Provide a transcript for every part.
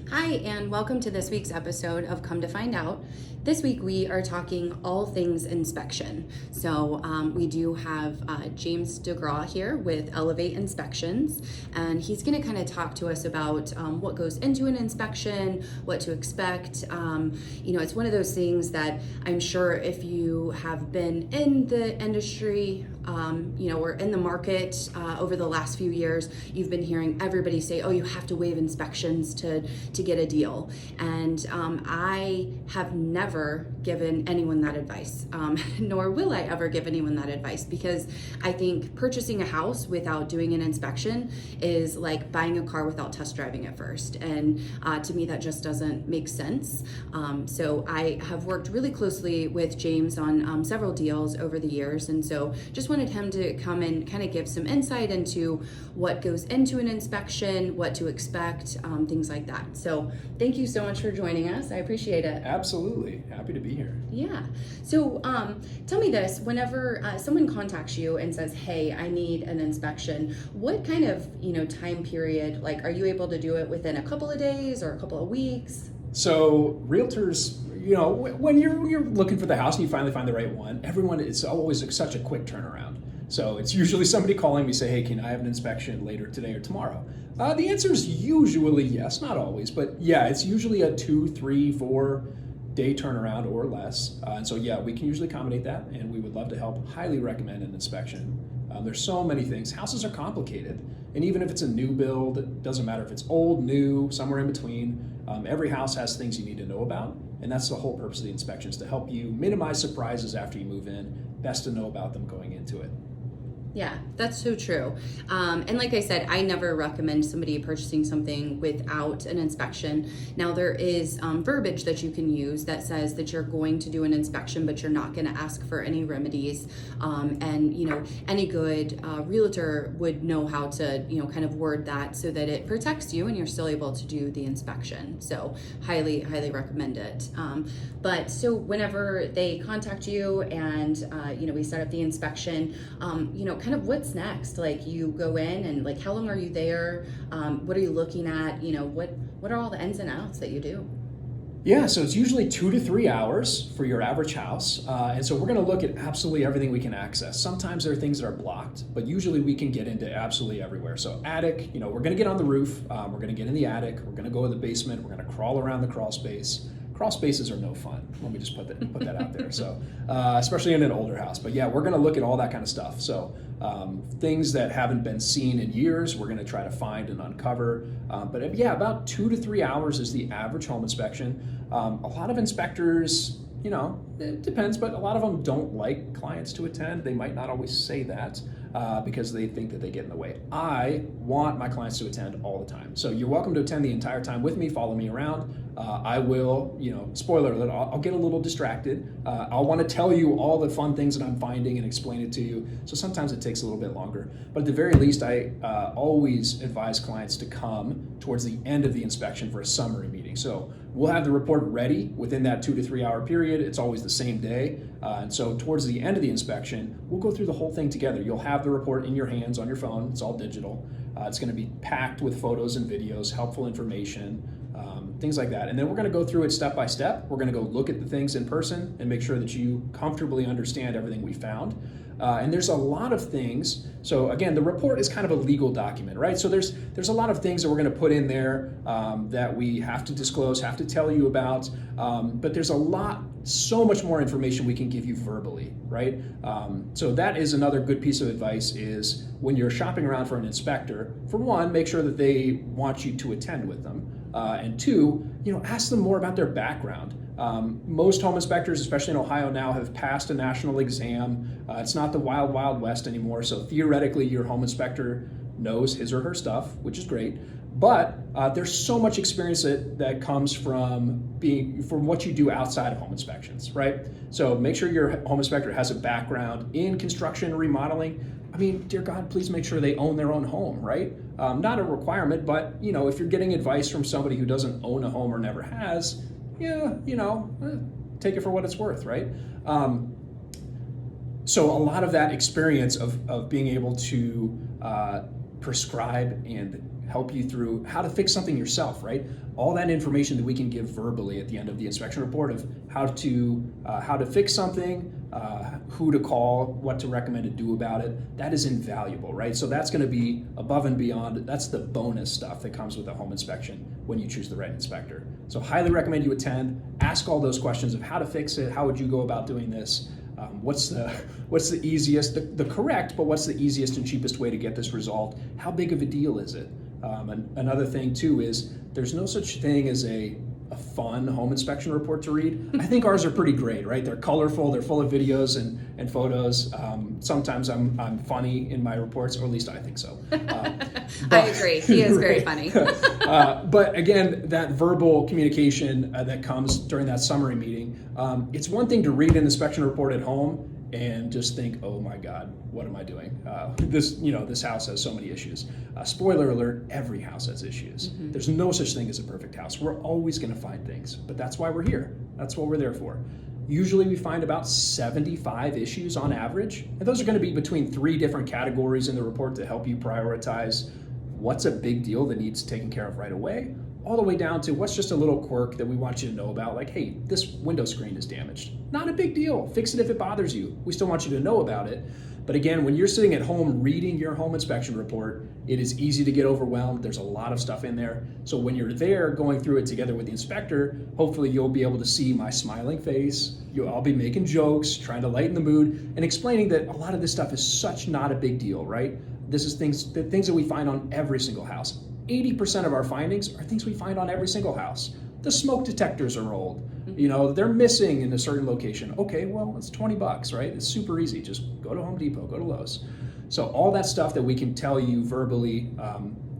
Hi, and welcome to this week's episode of Come to Find Out. This week we are talking all things inspection. So we do have James DeGraw here with Elevate Inspections, and he's going to kind of talk to us about what goes into an inspection, what to expect. It's one of those things that I'm sure if you have been in the industry, or in the market over the last few years, you've been hearing everybody say, oh, you have to waive inspections to get a deal. And I have never given anyone that advice, nor will I ever give anyone that advice, because I think purchasing a house without doing an inspection is like buying a car without test driving it first. And to me, that just doesn't make sense. So I have worked really closely with James on several deals over the years. And so just wanted him to come and kind of give some insight into what goes into an inspection, what to expect, things like that. So thank you so much for joining us. I appreciate it. Absolutely. Happy to be here. Yeah. So tell me this, whenever someone contacts you and says, hey, I need an inspection, what kind of, time period, like, are you able to do it within a couple of days or a couple of weeks? So realtors, when you're looking for the house and you finally find the right one, it's always such a quick turnaround. So it's usually somebody calling me, say, hey, can I have an inspection later today or tomorrow? The answer is usually yes, not always, but yeah, it's usually a 2, 3, 4 day turnaround or less. And so yeah, we can usually accommodate that, and we would love to help. Highly recommend an inspection. There's so many things. Houses are complicated, and even if it's a new build, it doesn't matter if it's old, new, somewhere in between. Every house has things you need to know about, and that's the whole purpose of the inspections, to help you minimize surprises after you move in. Best to know about them going into it. Yeah, that's so true. And like I said, I never recommend somebody purchasing something without an inspection. Now, there is verbiage that you can use that says that you're going to do an inspection, but you're not going to ask for any remedies. Any good realtor would know how to, kind of word that so that it protects you and you're still able to do the inspection. So highly, highly recommend it. But so whenever they contact you and, we set up the inspection, kind of what's next? Like, you go in and like, how long are you there? What are you looking at? What are all the ins and outs that you do? Yeah, so it's usually 2 to 3 hours for your average house. And so we're going to look at absolutely everything we can access. Sometimes there are things that are blocked, but usually we can get into absolutely everywhere. So attic, we're going to get on the roof. We're going to get in the attic. We're going to go to the basement. We're going to crawl around the crawl space. Crawl spaces are no fun. Let me just put that out there. So, especially in an older house. But yeah, we're going to look at all that kind of stuff. So things that haven't been seen in years, we're going to try to find and uncover. But yeah, about 2 to 3 hours is the average home inspection. A lot of inspectors, it depends, but a lot of them don't like clients to attend. They might not always say that because they think that they get in the way. I want my clients to attend all the time. So you're welcome to attend the entire time with me, follow me around. I will, spoiler alert, I'll get a little distracted. I'll want to tell you all the fun things that I'm finding and explain it to you. So sometimes it takes a little bit longer. But at the very least, I always advise clients to come towards the end of the inspection for a summary meeting. So we'll have the report ready within that 2 to 3 hour period. It's always the same day. And so towards the end of the inspection, we'll go through the whole thing together. You'll have the report in your hands on your phone. It's all digital. It's going to be packed with photos and videos, helpful information, things like that. And then we're going to go through it step by step. We're going to go look at the things in person and make sure that you comfortably understand everything we found. And there's a lot of things. So again, the report is kind of a legal document, right? So there's a lot of things that we're going to put in there that we have to disclose, have to tell you about. But there's so much more information we can give you verbally, right? So that is another good piece of advice, is when you're shopping around for an inspector, for one, make sure that they want you to attend with them. And two, ask them more about their background. Most home inspectors, especially in Ohio now, have passed a national exam. It's not the wild, wild west anymore. So theoretically, your home inspector knows his or her stuff, which is great. But there's so much experience that comes from what you do outside of home inspections, right? So make sure your home inspector has a background in construction and remodeling. I mean, dear God, please make sure they own their own home, right? Not a requirement, but if you're getting advice from somebody who doesn't own a home or never has, take it for what it's worth, right? So a lot of that experience of being able to prescribe and help you through how to fix something yourself, right? All that information that we can give verbally at the end of the inspection report of how to fix something, who to call, what to recommend to do about it, that is invaluable, right? So that's going to be above and beyond. That's the bonus stuff that comes with a home inspection when you choose the right inspector. So highly recommend you attend. Ask all those questions of how to fix it, how would you go about doing this, what's the easiest, the correct, but what's the easiest and cheapest way to get this resolved? How big of a deal is it? And another thing too is there's no such thing as a fun home inspection report to read. I think ours are pretty great, right? They're colorful, they're full of videos and photos. Sometimes I'm funny in my reports, or at least I think so. I agree, he is very funny. But again, that verbal communication that comes during that summary meeting, it's one thing to read an inspection report at home and just think, oh my God, what am I doing? This house has so many issues. Spoiler alert, every house has issues. Mm-hmm. There's no such thing as a perfect house. We're always gonna find things, but that's why we're here. That's what we're there for. Usually we find about 75 issues on average, and those are gonna be between 3 different categories in the report to help you prioritize what's a big deal that needs taken care of right away, all the way down to what's just a little quirk that we want you to know about, like, hey, this window screen is damaged. Not a big deal. Fix it if it bothers you. We still want you to know about it. But again, when you're sitting at home reading your home inspection report, it is easy to get overwhelmed. There's a lot of stuff in there. So when you're there going through it together with the inspector, hopefully you'll be able to see my smiling face. I'll be making jokes, trying to lighten the mood, and explaining that a lot of this stuff is such not a big deal, right? This is things that we find on every single house. 80% of our findings are things we find on every single house. The smoke detectors are old. They're missing in a certain location. Okay, well, it's $20, right? It's super easy. Just go to Home Depot, go to Lowe's. So all that stuff that we can tell you verbally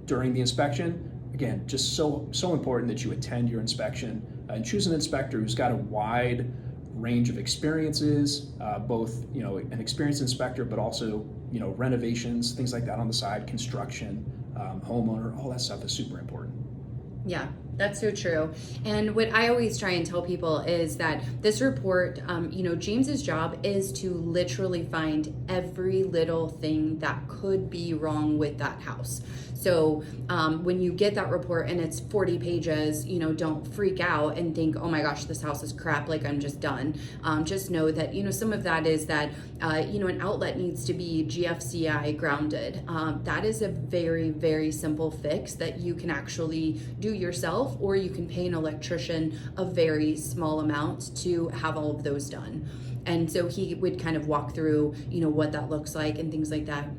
during the inspection, again, just so important that you attend your inspection and choose an inspector who's got a wide range of experiences, both, an experienced inspector, but also, renovations, things like that on the side, construction, homeowner, all that stuff is super important. Yeah, that's so true. And what I always try and tell people is that this report, James's job is to literally find every little thing that could be wrong with that house. So when you get that report and it's 40 pages, don't freak out and think, oh my gosh, this house is crap, like I'm just done. Just know that, some of that is that, an outlet needs to be GFCI grounded. That is a very, very simple fix that you can actually do yourself, or you can pay an electrician a very small amount to have all of those done. And so he would kind of walk through, what that looks like and things like that.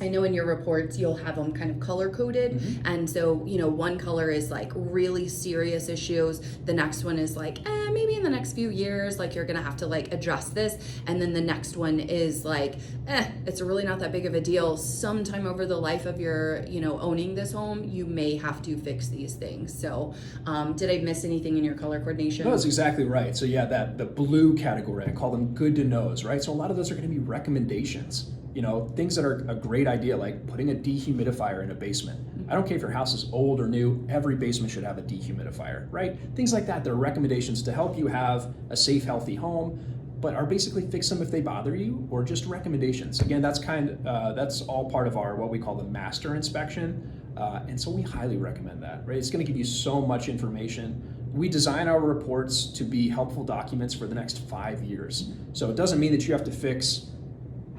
I know in your reports you'll have them kind of color coded, mm-hmm. And so one color is like really serious issues, the next one is like maybe in the next few years like you're gonna have to like address this, and then the next one is like it's really not that big of a deal. Sometime over the life of your owning this home you may have to fix these things. So did I miss anything in your color coordination? No, that's exactly right. So yeah, the blue category, I call them good to knows, right? So a lot of those are going to be recommendations. Things that are a great idea, like putting a dehumidifier in a basement. I don't care if your house is old or new, every basement should have a dehumidifier, right? Things like that. They're recommendations to help you have a safe, healthy home, but are basically fix them if they bother you, or just recommendations. Again, that's all part of our, what we call the master inspection. And so we highly recommend that, right? It's going to give you so much information. We design our reports to be helpful documents for the next 5 years. So it doesn't mean that you have to fix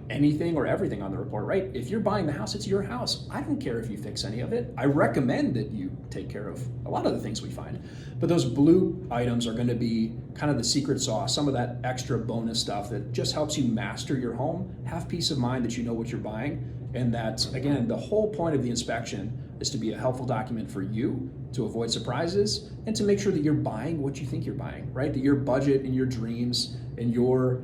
anything or everything on the report, right? If you're buying the house, it's your house. I don't care if you fix any of it. I recommend that you take care of a lot of the things we find. But those blue items are going to be kind of the secret sauce, some of that extra bonus stuff that just helps you master your home, have peace of mind that you know what you're buying, and that, again, the whole point of the inspection is to be a helpful document for you, to avoid surprises, and to make sure that you're buying what you think you're buying, right? That your budget and your dreams and your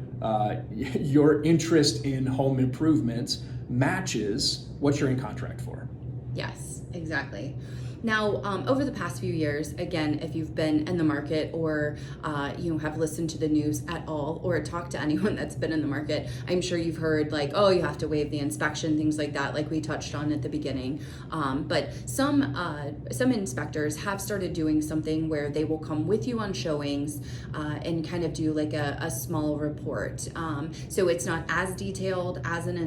interest in home improvement matches what you're in contract for. Yes, exactly. Now, over the past few years, again, if you've been in the market or have listened to the news at all or talked to anyone that's been in the market, I'm sure you've heard like, oh, you have to waive the inspection, things like that, like we touched on at the beginning. But some inspectors have started doing something where they will come with you on showings and kind of do like a small report. So it's not as detailed as an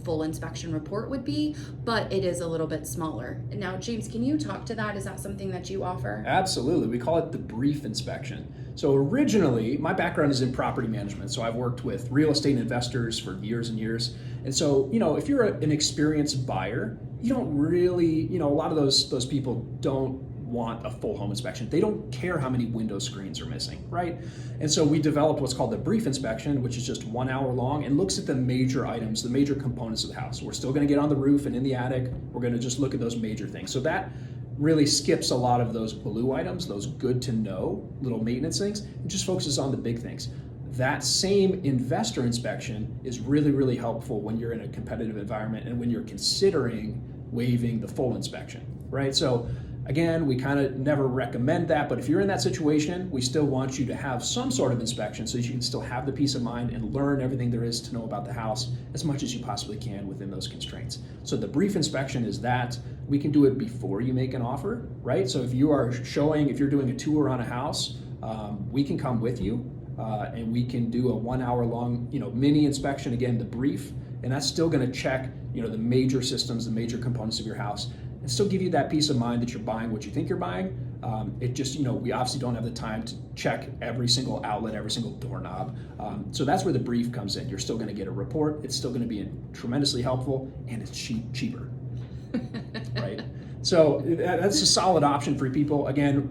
full inspection report would be, but it is a little bit smaller. Now, James, can you talk to that? Is that something that you offer? Absolutely. We call it the brief inspection. So originally, my background is in property management. So I've worked with real estate investors for years and years. And so, if you're an experienced buyer, you don't really, a lot of those people don't want a full home inspection. They don't care how many window screens are missing, right? And so we developed what's called the brief inspection, which is just 1 hour long and looks at the major items, the major components of the house. We're still going to get on the roof and in the attic. We're going to just look at those major things. So that really skips a lot of those blue items, those good to know little maintenance things, and just focuses on the big things. That same investor inspection is really, really helpful when you're in a competitive environment and when you're considering waiving the full inspection, right? So again, we kind of never recommend that, but if you're in that situation, we still want you to have some sort of inspection so that you can still have the peace of mind and learn everything there is to know about the house as much as you possibly can within those constraints. So the brief inspection is that. We can do it before you make an offer, right? So if you're doing a tour on a house, we can come with you and we can do a 1 hour long, mini inspection, again, the brief, and that's still gonna check, the major systems, the major components of your house, and still give you that peace of mind that you're buying what you think you're buying. It just, we obviously don't have the time to check every single outlet, every single doorknob. So that's where the brief comes in. You're still gonna get a report. It's still gonna be tremendously helpful, and it's cheaper, right? So that's a solid option for people. Again,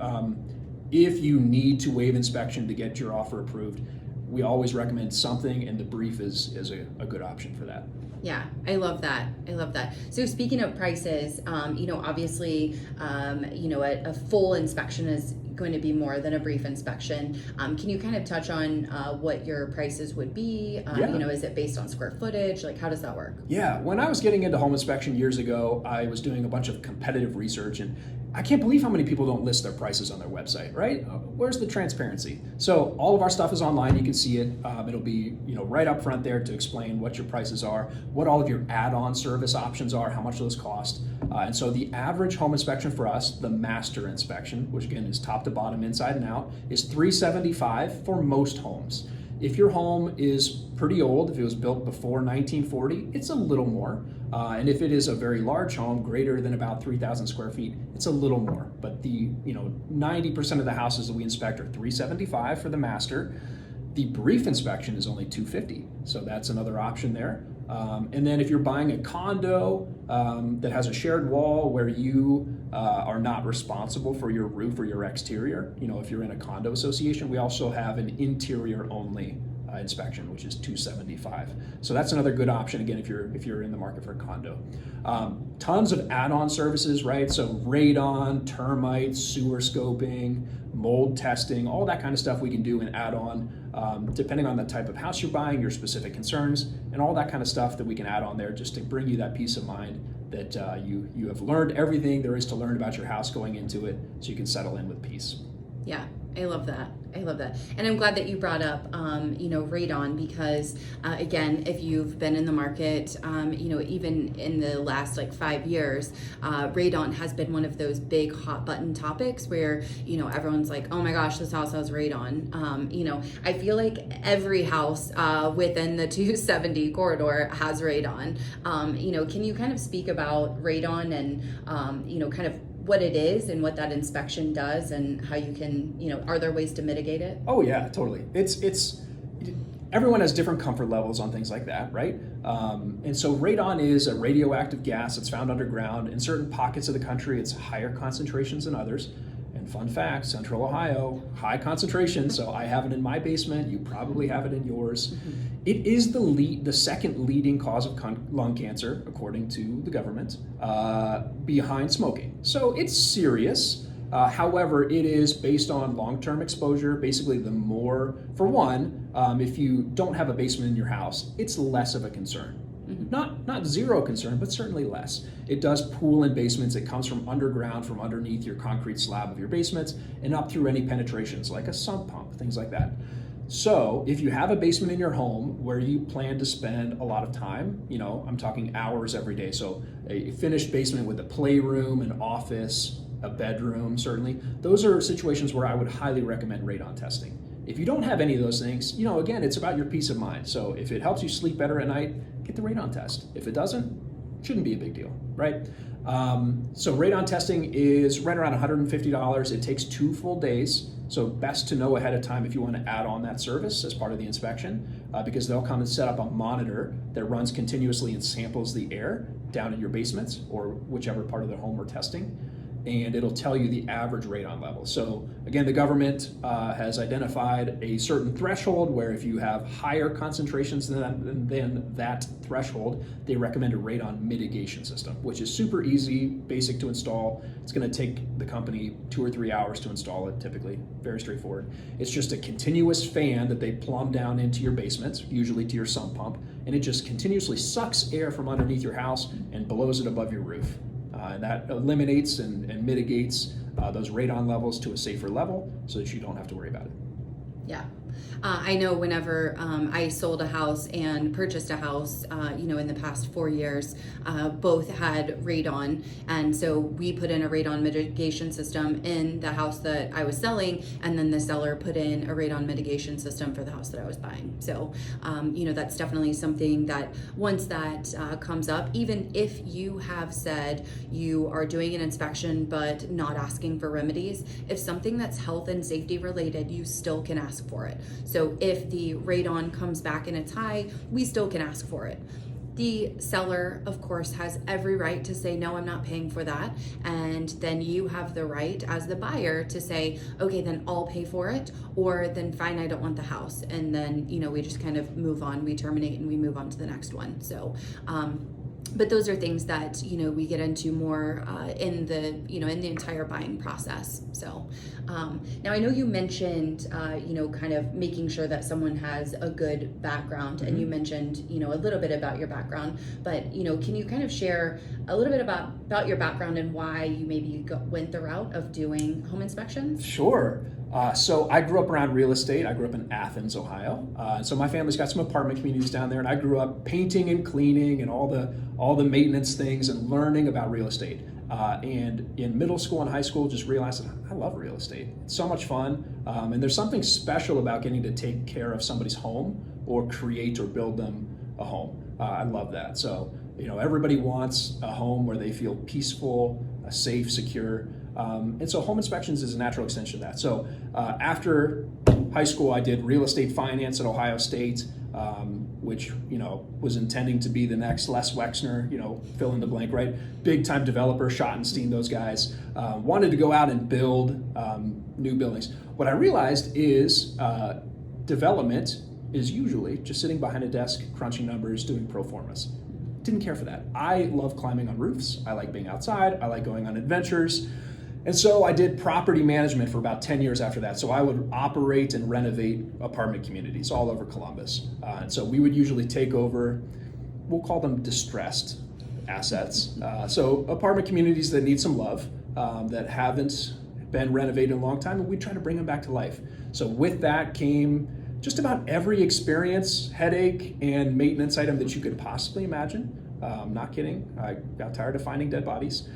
if you need to waive inspection to get your offer approved, we always recommend something, and the brief is a good option for that. Yeah, I love that. So speaking of prices, obviously, a full inspection is going to be more than a brief inspection. Can you kind of touch on what your prices would be? Is it based on square footage? Like, how does that work? Yeah, when I was getting into home inspection years ago, I was doing a bunch of competitive research, and I can't believe how many people don't list their prices on their website, right? Where's the transparency? So all of our stuff is online. You can see it. It'll be, right up front there to explain what your prices are, what all of your add-on service options are, how much those cost. And so the average home inspection for us, the master inspection, which again is top to bottom, inside and out, is $375 for most homes. If your home is pretty old, if it was built before 1940, it's a little more. And if it is a very large home, greater than about 3,000 square feet, it's a little more. But the 90% of the houses that we inspect are $375 for the master. The brief inspection is only $250, so that's another option there. And then if you're buying a condo that has a shared wall where you are not responsible for your roof or your exterior, if you're in a condo association, we also have an interior only inspection, which is $275. So that's another good option, again, if you're in the market for a condo. Tons of add-on services, right? So radon, termites, sewer scoping, mold testing, all that kind of stuff we can do and add on, depending on the type of house you're buying, your specific concerns, and all that kind of stuff that we can add on there just to bring you that peace of mind that you have learned everything there is to learn about your house going into it, so you can settle in with peace. Yeah, I love that. And I'm glad that you brought up, radon, because again, if you've been in the market, even in the last 5 years, radon has been one of those big hot button topics where, everyone's like, oh my gosh, this house has radon. I feel like every house within the 270 corridor has radon. Can you kind of speak about radon and, kind of what it is and what that inspection does and how you can, are there ways to mitigate it? Oh yeah, totally. It's everyone has different comfort levels on things like that, right? And so radon is a radioactive gas that's found underground. In certain pockets of the country, it's higher concentrations than others. And fun fact, Central Ohio, high concentration. So I have it in my basement. You probably have it in yours. Mm-hmm. It is the second leading cause of lung cancer, according to the government, behind smoking. So it's serious. However, it is based on long-term exposure. Basically, the more, for one, if you don't have a basement in your house, it's less of a concern. Not zero concern, but certainly less. It does pool in basements. It comes from underground, from underneath your concrete slab of your basement, and up through any penetrations like a sump pump, things like that. So if you have a basement in your home where you plan to spend a lot of time, I'm talking hours every day. So a finished basement with a playroom, an office, a bedroom, certainly, those are situations where I would highly recommend radon testing. If you don't have any of those things, again, it's about your peace of mind. So if it helps you sleep better at night, get the radon test. If it doesn't, it shouldn't be a big deal, right? So radon testing is right around $150. It takes 2 full days. So best to know ahead of time if you want to add on that service as part of the inspection, because they'll come and set up a monitor that runs continuously and samples the air down in your basement or whichever part of the home we're testing. And it'll tell you the average radon level. So again, the government has identified a certain threshold where if you have higher concentrations than that threshold, they recommend a radon mitigation system, which is super easy, basic to install. It's gonna take the company 2 or 3 hours to install it, typically, very straightforward. It's just a continuous fan that they plumb down into your basement, usually to your sump pump, and it just continuously sucks air from underneath your house and blows it above your roof. And that eliminates and mitigates those radon levels to a safer level so that you don't have to worry about it. Yeah. I know whenever I sold a house and purchased a house, in the past 4 years, both had radon. And so we put in a radon mitigation system in the house that I was selling, and then the seller put in a radon mitigation system for the house that I was buying. So, that's definitely something that once that comes up, even if you have said you are doing an inspection but not asking for remedies, if something that's health and safety related, you still can ask for it. So if the radon comes back and it's high, we still can ask for it. The seller, of course, has every right to say, no, I'm not paying for that. And then you have the right as the buyer to say, okay, then I'll pay for it, or then fine, I don't want the house. And then, we just kind of move on, we terminate and we move on to the next one. So, but those are things that, we get into more in the entire buying process. So now I know you mentioned, kind of making sure that someone has a good background, and you mentioned, a little bit about your background, but, can you kind of share a little bit about your background and why you maybe went the route of doing home inspections? Sure. So I grew up around real estate. I grew up in Athens, Ohio. So my family's got some apartment communities down there, and I grew up painting and cleaning and all the maintenance things and learning about real estate. And in middle school and high school, just realized that I love real estate. It's so much fun. And there's something special about getting to take care of somebody's home or create or build them a home. I love that. So, everybody wants a home where they feel peaceful, safe, secure. And so home inspections is a natural extension of that. So after high school, I did real estate finance at Ohio State, which, was intending to be the next Les Wexner, fill in the blank, right? Big time developer, Schottenstein, those guys, wanted to go out and build new buildings. What I realized is development is usually just sitting behind a desk, crunching numbers, doing pro formas. Didn't care for that. I love climbing on roofs. I like being outside. I like going on adventures. And so I did property management for about 10 years after that. So I would operate and renovate apartment communities all over Columbus. And so we would usually take over, we'll call them distressed assets. So apartment communities that need some love, that haven't been renovated in a long time, and we try to bring them back to life. So with that came just about every experience, headache, and maintenance item that you could possibly imagine. Not kidding. I got tired of finding dead bodies.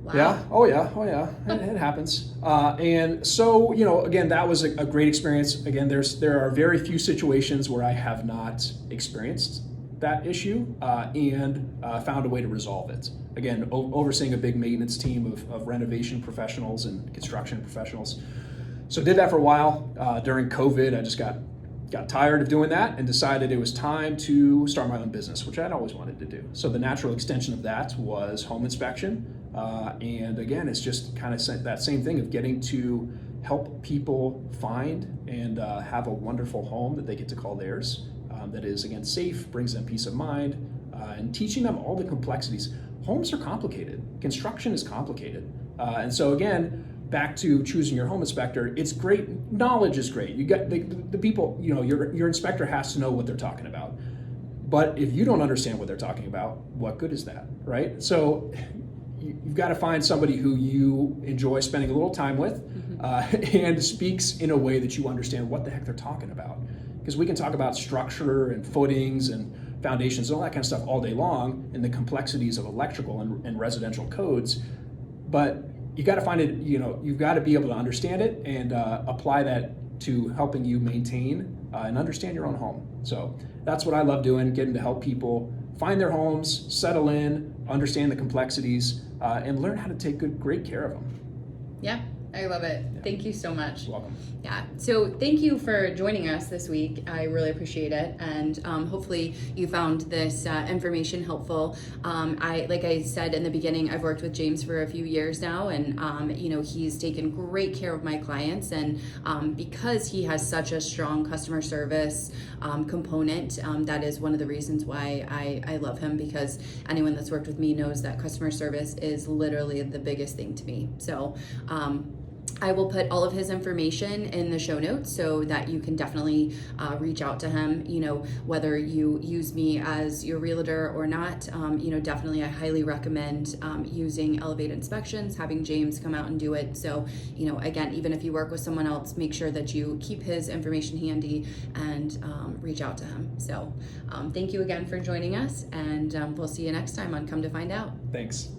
Wow. Yeah. Oh yeah. It happens. And so, again, that was a great experience. Again, there are very few situations where I have not experienced that issue and found a way to resolve it. Again, overseeing a big maintenance team of renovation professionals and construction professionals. So did that for a while. During COVID, I just got tired of doing that and decided it was time to start my own business, which I'd always wanted to do. So the natural extension of that was home inspection. And again, it's just kind of that same thing of getting to help people find and have a wonderful home that they get to call theirs. That is, again, safe, brings them peace of mind, and teaching them all the complexities. Homes are complicated. Construction is complicated. And so again, back to choosing your home inspector, it's great. Knowledge is great. You got the people, your inspector has to know what they're talking about. But if you don't understand what they're talking about, what good is that, right? So you've got to find somebody who you enjoy spending a little time with, and speaks in a way that you understand what the heck they're talking about. Because we can talk about structure and footings and foundations and all that kind of stuff all day long, and the complexities of electrical and residential codes, but you got to find it, you've got to be able to understand it and apply that to helping you maintain and understand your own home. So that's what I love doing, getting to help people find their homes, settle in, understand the complexities, and learn how to take great care of them. Yeah, I love it. Yeah. Thank you so much. You're welcome. Yeah, so thank you for joining us this week. I really appreciate it, and hopefully you found this information helpful. Like I said in the beginning, I've worked with James for a few years now, and he's taken great care of my clients, and because he has such a strong customer service component, that is one of the reasons why I love him, because anyone that's worked with me knows that customer service is literally the biggest thing to me. So I will put all of his information in the show notes so that you can definitely reach out to him, whether you use me as your realtor or not. Definitely I highly recommend using Elevate Inspections, having James come out and do it. So, again, even if you work with someone else, make sure that you keep his information handy and reach out to him. So thank you again for joining us, and we'll see you next time on Come to Find Out. Thanks.